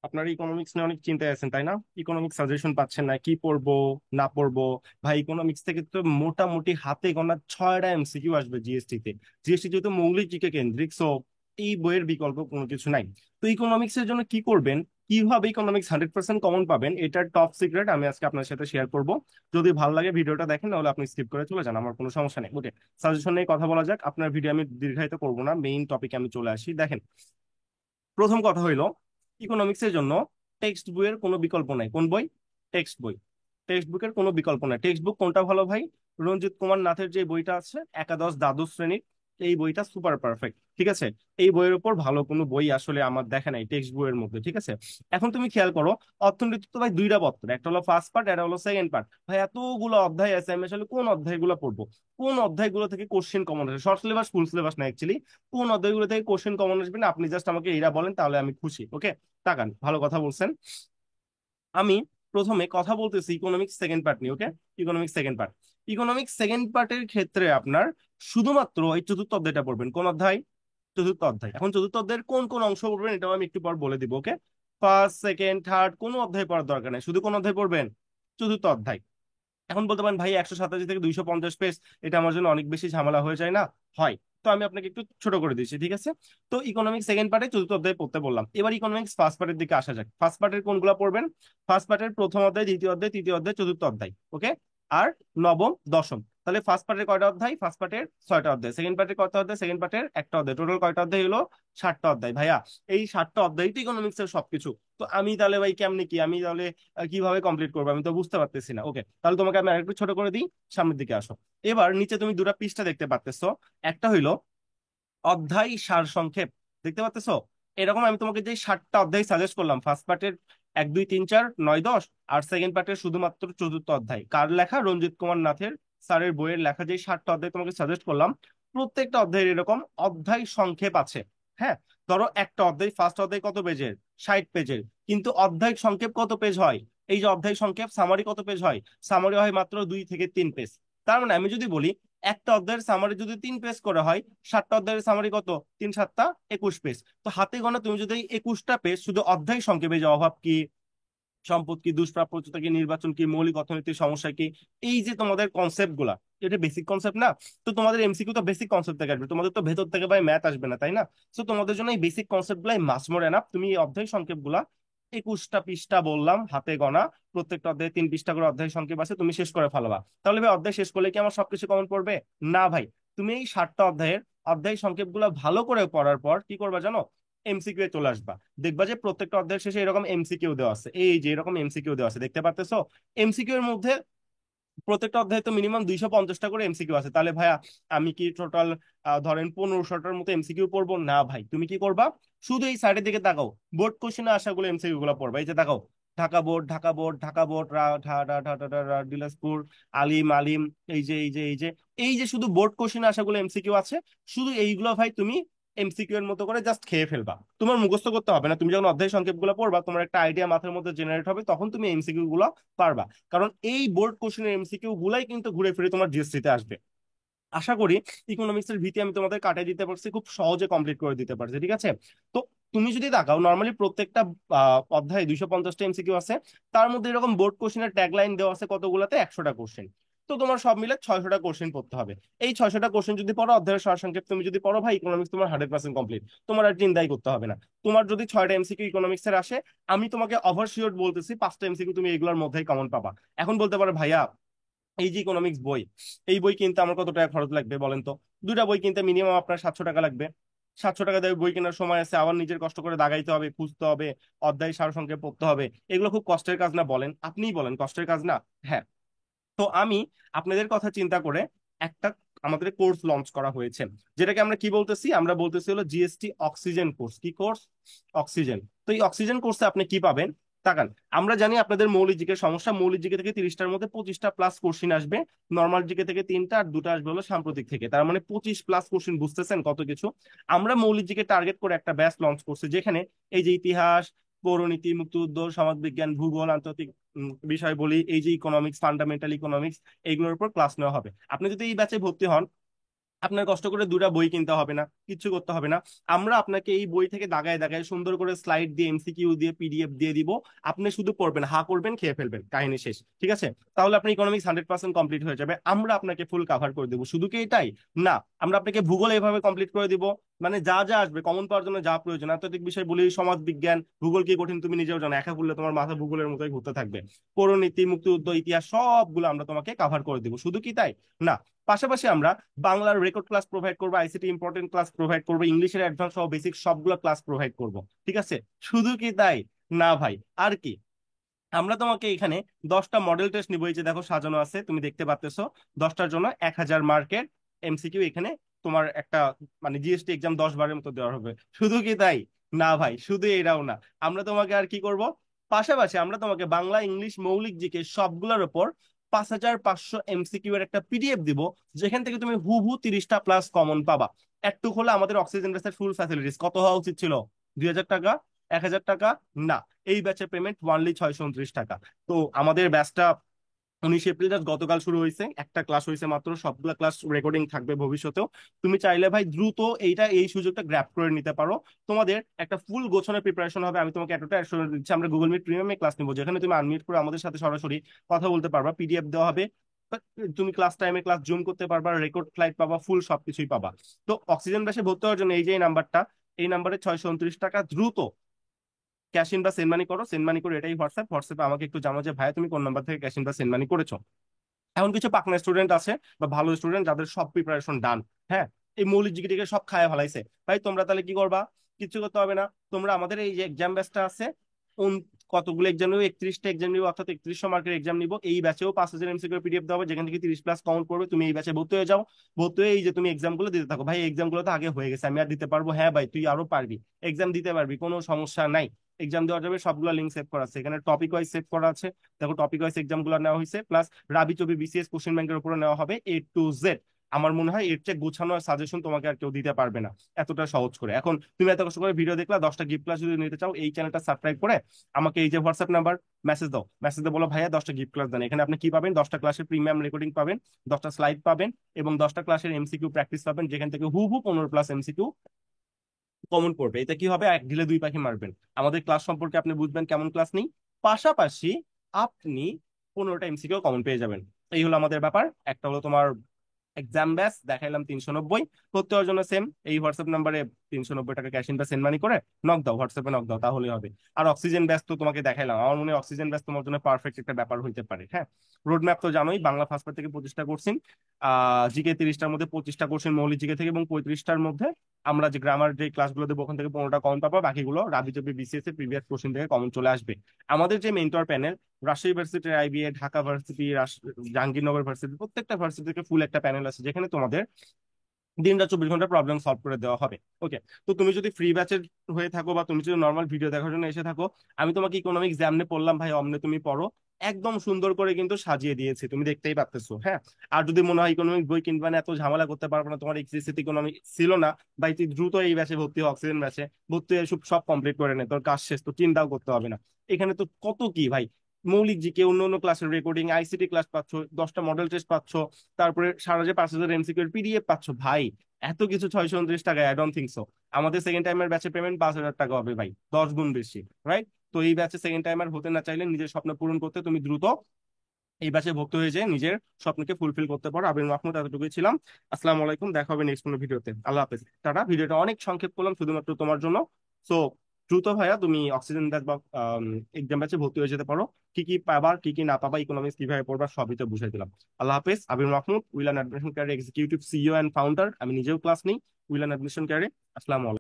আপনার ইকোনমিক্স নিয়ে অনেক চিন্তায় আছেন তাই না? ইকোনমিক্স সাজেশন পাচ্ছেন না, কি পড়বো না পড়বো। ভাই ইকোনমিক্স থেকে তো মোটামুটি হাতে গোনা 6টা এমসিকিউ আসবে জিএসটি তে। জিএসটি যেহেতু মৌলিক জিকে কেন্দ্রিক, সো এই বইয়ের বিকল্প কোনো কিছু নাই। তো ইকোনমিক্স এর জন্য কি করবেন, কিভাবে ইকোনমিক্স 100% কমন পাবেন, এটার টপ সিক্রেট আমি আজকে আপনার সাথে শেয়ার করব। যদি ভালো লাগে ভিডিওটা দেখেন, নাহলে আপনি স্কিপ করে চলে যান, আমার কোনো সমস্যা নেই। ওকে, সাজেশন নিয়ে কথা বলা যাক। আপনার ভিডিও আমি দীর্ঘায়িত করবো না, মেইন টপিকে আমি চলে আসি। দেখেন, প্রথম কথা হইলো, ইকোনমিক্সের জন্য টেক্সট বইয়ের কোনো বিকল্প নাই। কোন বই? টেক্সট বই। টেক্সট বুকের কোনো বিকল্প নাই। টেক্সট বুক কোনটা ভালো ভাই? রঞ্জিত কুমার নাথের যে বইটা আছে, একাদশ দ্বাদশ শ্রেণীর, এই বইটা সুপার পারফেক্ট। ঠিক আছে, এই বইয়ের উপর ভালো কোনো বই আসলে আমার দেখা নাই টেক্সট বইয়ের মধ্যে। ঠিক আছে, এখন তুমি খেয়াল করো, অর্থনীতি তো ভাই দুইটা পত্র, একটা হলো ফার্স্ট পার্ট, একটা হলো সেকেন্ড পার্ট। ভাই এতগুলো অধ্যায় আছে, আমি আসলে কোন অধ্যায়গুলো পড়বো? কোন অধ্যায়গুলো থেকে কোশ্চেন কমন আসে? শর্ট সিলেবাস ফুল সিলেবাস না অ্যাকচুয়ালি, কোন অধ্যায়গুলো থেকে কোশ্চেন কমন আসবে না আপনি জাস্ট আমাকে এরা বলেন, তাহলে আমি খুশি। ওকে, তাকান, ভালো কথা বলছেন। আমি প্রথমে কথা বলতেছি ইকোনমিক্স সেকেন্ড পার্ট নিয়ে। Okay, economics second part. Economics second পার্টের ক্ষেত্রে আপনার শুধুমাত্র এই চতুর্থ অধ্যায়টা পড়বেন। কোন অধ্যায়? চতুর্থ অধ্যায়। এখন চতুর্থ অধ্যায়ের কোন কোন অংশ পড়বেন এটাও আমি একটু পর বলে দিব। ওকে, ফার্স্ট সেকেন্ড থার্ড কোনো অধ্যায় পড়ার দরকার নেই, শুধু কোন অধ্যায় পড়বেন? চতুর্থ অধ্যায়। এখন বলতে পারেন ভাই 187 থেকে 250 পেজ, এটা আমার জন্য অনেক বেশি ঝামেলা হয়ে যায় না? হয়। তো আমি আপনাকে একটু ছোট করে দিচ্ছি, ঠিক আছে। তো ইকোনমিক্স সেকেন্ড পার্টে চতুর্থ অধ্যায় পড়তে বললাম, এবার ইকোনমিক্স ফার্স্ট পার্টের দিকে আসা যাক। ফার্স্ট পার্টের কোনগুলো পড়বেন? ফার্স্ট পার্টের প্রথম অধ্যায়, দ্বিতীয় অধ্যায়, তৃতীয় অধ্যায়, চতুর্থ অধ্যায়। ওকে, আর নবম দশম। তাহলে ফার্স্ট পার্টের কয়টা অধ্যায়? ফার্স্ট পার্টের 6টা অধ্যায়। সেকেন্ড পার্টের কয়টা অধ্যায়? সেকেন্ড পার্টের একটা অধ্যায়। টোটাল কয়টা অধ্যায় হলো? 7টা অধ্যায়। ভাইয়া এই 7টা অধ্যায় তো ইকোনমিক্স এর সবকিছু। তো আমি তাহলে ভাই কেমনে কি, আমি তাহলে কিভাবে কমপ্লিট করবো আমি তো বুঝতে পারতেছি না। ওকে, তাহলে তোমাকে আমি আরেকটু ছোট করে দিই, সামনের দিকে আসো। এবার নিচে তুমি দুটা পৃষ্ঠা দেখতে পারতেছো, একটা হইলো অধ্যায় সার সংক্ষেপ, দেখতে পাচ্তেছো? এরকম আমি তোমাকে যে 7টা অধ্যায় সাজেস্ট করলাম, ফার্স্ট পার্টের 1 2 3 4 9 10, আর সেকেন্ড পার্টের শুধুমাত্র চতুর্থ অধ্যায়, কার লেখা? রঞ্জিত কুমার নাথের স্যারের বইয়ের লেখা। যে 7টা অধ্যায় তোমাকে সাজেস্ট করলাম, প্রত্যেকটা অধ্যায়ের এরকম অধ্যায় সংক্ষেপ আছে। হ্যাঁ, ধরো একটা অধ্যায়, ফার্স্ট অধ্যায় কত পেজের? 60 পেজের। কিন্তু অধ্যায় সংক্ষেপ কত পেজ হয়? এই যে অধ্যায় সংক্ষেপ, সামারি কত পেজ হয়? সামারি হয় মাত্র 2 থেকে 3 পেজ। তার মানে আমি যদি বলি, একটা অধ্যায়ের সামারি যদি 3 পেজ করে হয়, 7টা অধ্যায়ের সামারি কত? 3 7 21 পেজ। তো হাতে গোনা তুমি যদি এই 21টা পেজ শুধু অধ্যায় সংক্ষেপে, যে অভাব কি, সম্পদ কি, দুষ্প্রাপ্যতা কি, নির্বাচন কি, মৌলিক অর্থনৈতিক সমস্যা কি, এই যে তোমাদের কনসেপ্ট গুলা, এটা বেসিক কনসেপ্ট না? তো তোমাদের এমসিকিউ তো বেসিক কনসেপ্ট থেকে আসবে, তোমাদের তো ভেতর থেকে ভাই ম্যাথ আসবে না, তাই না? তো তোমাদের জন্য এই বেসিক কনসেপ্ট গুলাই মাস মোর এনাফ। তুমি এই অধ্যায় সংক্ষেপ গুলা 21টা পৃষ্ঠা বললাম হাতে গোনা, প্রত্যেকটা অধ্যায়ে 3 পৃষ্ঠা করে অধ্যায় সংক্ষেপ আছে, তুমি শেষ করে ফেলবা। তাহলে ভাই অধ্যায় শেষ করলে কি আমার সবকিছু কমন পড়বে? না ভাই, তুমি এই 7টা অধ্যায়ের অধ্যায় সংক্ষেপ গুলা ভালো করে পড়ার পর কি করবা জানো? এমসিকিউ এ চলে আসবা। দেখবা যে প্রত্যেকটা অধ্যায়ের শেষে এরকম এমসিকিউ দেওয়া আছে, এই যে এরকম এমসিকিউ দেওয়া আছে, দেখতে পাচ্তেছো? এমসিকিউ এর মধ্যে প্রত্যেকটা অধ্যায়ে তো মিনিমাম 250টা করে এমসিকিউ আছে। তাহলে ভাইয়া আমি কি টোটাল ধরেন 1500টার মতো এমসিকিউ পড়বো? না ভাই, তুমি কি করবা? শুধু এই সাইডের দিকে তাকাও, বোর্ড কোশ্চেনে আসাগুলো এমসিকিউ গুলো পড়বা। এই যে তাকাও, Dhaka board, Dhaka board, Dhaka board, Dinajpur, Alim Alim, এই যে শুধু বোর্ড কোশ্চেনে আসাগুলো এমসিকিউ আছে, শুধু এইগুলো ভাই তুমি এমসিকিউ এর মতো করে জাস্ট খেয়ে ফেলবা। তোমার মুখস্থ করতে হবে না, তুমি যখন অধ্যায় সংক্ষেপ গুলো পড়বা তোমার একটা আইডিয়া মাথার মধ্যে জেনারেট হবে, তখন তুমি এমসিকিউ গুলো পারবা। কারণ এই বোর্ড কোশ্চেনের এমসিকিউ গুলাই কিন্তু ঘুরে ফিরে তোমার জিএসসি তে আসবে। আশা করি ইকোনমিক্স এর ভীতি আমি তোমাদের কাটিয়ে দিতে পারছি, খুব সহজে কমপ্লিট করে দিতে পারছি। ঠিক আছে, তো তুমি যদি তাকাও নর্মালি প্রত্যেকটা অধ্যায়ে 250টা এমসিকিউ আছে, তার মধ্যে এরকম বোর্ড কোশ্চেনের ট্যাগলাইন দেওয়া আছে কতগুলাতে? 100টা কোশ্চেন। তো তোমার সব মিলে 600টা কোশ্চেন পড়তে হবে। এই 600টা কোশ্চেন যদি পড়ো, অধ্যায়ের সারসংক্ষেপ তুমি যদি পড়ো, ভাই ইকোনমিক্স তোমার 100% কমপ্লিট। তোমার আর চিন্তাই করতে হবে না। তোমার যদি 6টা এমসিকিউ ইকোনমিক্স এর আসে, আমি তোমাকে ওভার শিওর বলতেছি 5টা এমসিকিউ তুমি এগুলোর মধ্যেই কমন পাবা। এখন বলতে পারো ভাইয়া, এই যে ইকোনমিক্স বই, এই বই কিনতে আমার কত টাকা খরচ লাগবে বলেন তো? দুইটা বই কিনতে মিনিমাম আপনার 700 টাকা লাগবে। 700 টাকা দিয়ে বই কেনার সময় আছে, আবার নিজের কষ্ট করে দাগাইতে হবে, খুঁজতে হবে, অধ্যায় সারসংক্ষেপ পড়তে হবে। এগুলো খুব কষ্টের কাজ না বলেন? আপনিই বলেন, কষ্টের কাজ না? হ্যাঁ। তো আমি আপনাদের কথা চিন্তা করে একটা আমাদের কোর্স লঞ্চ করা হয়েছে, যেটাকে আমরা কি বলতেছি? আমরা বলতেছি হলো জিএসটি অক্সিজেন কোর্স। কি কোর্স? অক্সিজেন। তো এই অক্সিজেন কোর্সে আপনি কি পাবেন? তাকান, আমরা জানি আপনাদের মৌলিক জিকে সমস্যা, মৌলিক জিকে থেকে 30টার মধ্যে 25টা প্লাস কোশ্চিন আসবে, নর্মাল জিকে থেকে 3টা, আর 2টা আসবে হলো সাম্প্রতিক থেকে। তার মানে 25 প্লাস কোশ্চিন, বুঝতেছেন কত কিছু? আমরা মৌলিক জিকে টার্গেট করে একটা ব্যাচ লঞ্চ করছি, যেখানে এই যে ইতিহাস, পৌরনীতি, মুক্তিযুদ্ধ, সমাজবিজ্ঞান, ভূগোল, আন্তর্জাতিক বিষয় বলি, এই যে ইকোনমিক্স, ফান্ডামেন্টাল ইকোনমিক্স, এইগুলোর উপর ক্লাস নেওয়া হবে। আপনি যদি এই ব্যাচে ভর্তি হন, আপনার কষ্ট করে দুটা বই কিনতে হবে না, কিচ্ছু করতে হবে না। আমরা আপনাকে এই বই থেকে দাগায় দাগায় সুন্দর করে স্লাইড দিয়ে, এমসিকিউ দিয়ে, পিডিএফ দিয়ে দিব। আপনি শুধু পড়বেন, হা করবেন, খেয়ে ফেলবেন, কাহিনী শেষ। ঠিক আছে? তাহলে আপনি ইকোনমিক্স 100% কমপ্লিট হয়ে যাবে, আমরা আপনাকে ফুল কাভার করে দেবো। শুধু কি এটাই না, আমরা আপনাকে ভূগোল এইভাবে কমপ্লিট করে দিব, মানে যা যা আসবে কমন পাওয়ার জন্য যা প্রয়োজন, আন্তর্জাতিক বিষয় বলি, সমাজ বিজ্ঞান, ভূগোল কি কঠিন তুমি নিজেও জানো, একা পড়লে তোমার মাথা ভূগোলের মতোই ঘুরতে থাকবে। পৌরনীতি, মুক্তিযুদ্ধ, ইতিহাস সবগুলো আমরা তোমাকে কাভার করে দিব। শুধু কি তাই না, পাশাপাশি আমরা বাংলার রেকর্ড ক্লাস প্রোভাইড করবো, আইসিটি ইম্পর্টেন্ট ক্লাস প্রোভাইড করবো, ইংলিশের অ্যাডভান্স সহ বেসিক সবগুলো ক্লাস প্রোভাইড করবো। ঠিক আছে? শুধু কি তাই না ভাই, আর কি, আমরা তোমাকে এখানে 10টা মডেল টেস্ট নিবো, এই যে দেখো সাজানো আছে, তুমি দেখতে পাচ্তেছো। 10টার জন্য 1000 মার্কের এমসিকিউ এখানে তোমার একটা, মানে জিএসটি এক্সাম 10 বারের মতো দেওয়া হবে। শুধু কি তাই না ভাই, শুধু এরাও না, আমরা তোমাকে আর কি করব, পাশাপাশি আমরা তোমাকে বাংলা, ইংলিশ, মৌলিক জিকে সবগুলোর উপর 5500 এমসিকিউ এর একটা পিডিএফ দিব, যেখান থেকে তুমি হুবহু 30টা প্লাস কমন পাবা। একটু হলে আমাদের অক্সিজেন ব্যাচের ফুল ফ্যাসিলিটিস কত হওয়া উচিত ছিল? 2000 টাকা? 1000 টাকা? না, এই ব্যাচের পেমেন্ট ওয়ানলি 629 টাকা। তো আমাদের ব্যাচটা 19 এপ্রিল জাস্ট গতকাল শুরু হয়েছে, একটা ক্লাস হয়েছে মাত্র, সবগুলা ক্লাস রেকর্ডিং থাকবে ভবিষ্যতেও। তুমি চাইলে ভাই দ্রুত এই সুযোগটা গ্র্যাব করে নিতে পারো। তোমাদের একটা ফুল গোছানোর প্রিপারেশন হবে, আমি তোমাকে এতটা অ্যাসুরেন্স দিচ্ছি। আমরা গুগল মিট প্রিমিয়ামে ক্লাস নিবো, যেখানে তুমি আনমিউট করে আমাদের সাথে সরাসরি কথা বলতে পারবা, পিডিএফ দেওয়া হবে, তুমি ক্লাস টাইমে ক্লাস জুম করতে পারবা, রেকর্ড ফ্লাইট পাবা, ফুল সবকিছুই পাবা। তো অক্সিজেন ব্যাচে ভর্তি হওয়ার জন্য এই যে এই নাম্বারটা, এই নাম্বারে 629 টাকা দ্রুত ক্যাশ ইন বা সেন্ড মানি করো। সেন্ড মানি করে এটাই হোয়াটসঅ্যাপে আমাকে একটু জানো যে ভাইয়া তুমি কোন নাম্বার থেকে ক্যাশ ইন বা সেন্ড মানি করেছো। এমন কিছু পাকনা স্টুডেন্ট আছে বা ভালো স্টুডেন্ট যাদের সব প্রিপারেশন ডান, হ্যাঁ, এই মৌলিক জিকে সব খায়া ফেলাইছে, ভাই তোমরা তাহলে কি করবা? কিছু করতে হবে না। তোমরা আমাদের এই যে এক্সাম ব্যাচটা আছে, কতগুলো এক্সাম নিবো, 31টা এক্সাম নিবো, অর্থাৎ 3100 মার্কের এক্সাম নিবো। এই ব্যাচেও 5000 এমসিকিউ পিডিএফ দেওয়া হবে, যেখান থেকে 30 প্লাস কাউন্ট করবে। তুমি এই ব্যাচে ভর্তি হয়ে যাও, ভর্তি হয়ে এই যে তুমি এক্সাম গুলো দিতে থাকো। ভাই এক্সাম গুলো তো আগে হয়ে গেছে, আমি আর দিতে পারবো? হ্যাঁ ভাই, তুই আরো পারবি, এক্সাম দিতে পারবি, কোনো সমস্যা নাই। এক্সাম দেওয়া যাবে, সবগুলো লিঙ্ক সেভ করা আছে এখানে, টপিক ওয়াইজ সেভ করা আছে। দেখো টপিক ওয়াইজ এক্সাম গুলো নেওয়া হয়েছে, প্লাস রাবি চবি বিসিএস কোশ্চেন ব্যাংকের উপরে নেওয়া হবে A to Z। আমার মনে হয় এর চেয়ে গোছানো সাজেশন তোমাকে আর কেউ দিতে পারবে না এতটা সহজ করে। এখন তুমি এত কষ্ট করে ভিডিও দেখলা, 10টা গিফট ক্লাস যদি নিতে চাও, এই চ্যানেলটা সাবস্ক্রাইব করে আমাকে এই যে হোয়াটসঅ্যাপ নাম্বার, মেসেজ দাও, মেসেজ দিয়ে বলো ভাইয়া 10টা গিফট ক্লাস দেন। এখানে আপনি কি পাবেন? 10টা ক্লাসের প্রিমিয়াম রেকর্ডিং পাবেন, 10টা স্লাইড পাবেন, এবং 10টা ক্লাসের এমসিকিউ প্র্যাকটিস পাবেন, যেখান থেকে হুবহু 15 প্লাস এমসিকিউ কমন পড়বে। এতে কি হবে? এক ঢিলে দুই পাখি মারবেন। আমাদের ক্লাস সম্পর্কে আপনি বুঝবেন কেমন ক্লাস নেই, পাশাপাশি আপনি 15টা এমসিকিউ কমন পেয়ে যাবেন। এই হলো আমাদের ব্যাপার। একটা হলো তোমার এক্সাম ব্যাস দেখাইলাম 390, ভর্তি হওয়ার জন্য সেম এই হোয়াটসঅ্যাপ নাম্বারে 390 টাকা ক্যাশ ইন বা সেন্ড মানি করে নক দাও, হোয়াটসঅ্যাপে নক দাও, তাহলে হবে। আর অক্সিজেন ব্যাস তো তোমাকে দেখাইলাম, আমার মনে হয় অক্সিজেন ব্যাস তোমার জন্য পারফেক্ট একটা ব্যাপার হইতে পারে। হ্যাঁ, রোড ম্যাপ তো জানোই, বাংলা ফার্স্ট পেপার থেকে 25টা কোশ্চিন, জিকে 30টার মধ্যে 25টা কোশ্চিন মৌলিক জিকে থেকে, এবং 35টার মধ্যে আমরা যে গ্রামার যে ক্লাসগুলো দেবো ওখান থেকে 15টা কমন পাবো, বাকিগুলো রাবি চবি বিসিএস এর প্রিভিয়াস কোশ্চিন থেকে কমন চলে আসবে। আমাদের যে মেন্টর প্যানেল, রাজশাহী ইউনিভার্সিটির, IBA, Dhaka varsity, Jahangirnagar varsity, প্রত্যেকটা ভার্সিটি থেকে ফুল একটা প্যানেল আছে, যেখানে তোমাদের দিনটা 24 ঘন্টা প্রবলেম সলভ করে দেওয়া হবে। ওকে, তো তুমি যদি ফ্রি ব্যাচের হয়ে থাকো বা তুমি যদি নর্মাল ভিডিও দেখার জন্য এসে থাকো, আমি তোমাকে ইকোনমিক্স যেমনে পড়লাম ভাই অমনে তুমি পড়ো, একদম সুন্দর করে কিন্তু সাজিয়ে দিয়েছি, তুমি দেখতেই পাচ্তেছো। হ্যাঁ, আর যদি মনে হয় ইকোনমিক্স বই কিনবা না, এত ঝামেলা করতে পারবে না, তোমার এক্সিসিতে ইকোনমিক্স ছিল না, ভাই তুই দ্রুত এই ব্যাচে ভর্তি হও, অক্সিজেন ব্যাচে ভর্তি হয়ে সব সব কমপ্লিট করে নে, তোর কাজ শেষ, তো চিন্তাও করতে হবে না। এখানে তো কত কি ভাই, মৌলিক জিকে, অন্য অন্য ক্লাসের রেকর্ডিং, আইসিটি ক্লাস পাচ্ছ, 10টা মডেল টেস্ট পাচ্ছ, তারপরে সারা যে 5000 এমসিকিউ পিডিএফ পাচ্ছ। ভাই এত কিছু 629 টাকায়? I don't think so. আমাদের সেকেন্ড টাইমের ব্যাচে পেমেন্ট 5000 টাকা হবে ভাই, 10 গুণ বেশি, রাইট? তো এই ব্যাচে সেকেন্ড টাইমার হতে না চাইলে, নিজের স্বপ্ন পূরণ করতে তুমি দ্রুত এই ব্যাচে ভর্তি হয়ে যায়, নিজের স্বপ্নকে ফুলফিল করতে পারো। আবির মাহমুদ, এতটুকুই ছিলাম। আসসালামু আলাইকুম, দেখা হবে নেক্সট কোনো ভিডিওতে। আল্লাহ হাফেজ, টাটা। ভিডিওটা অনেক সংক্ষেপ করলাম শুধুমাত্র তোমার জন্য। সো দ্রুত ভাইয়া তুমি অক্সিজেন ব্যাচ বা এক্সাম ব্যাচে ভর্তি হয়ে যেতে পারো। কি কি পাবা, কি কি না পাবা, ইকোনমিক্স কিভাবে পড়বা, সবই তো বুঝাই দিলাম। আল্লাহ হাফেজ। আবির মাহমুদ, উইলান admission career executive CEO and founder. আমি নিজেও ক্লাস নিই উইলান অ্যাডমিশন ক্যারিয়ার। আসসালামু আলাইকুম।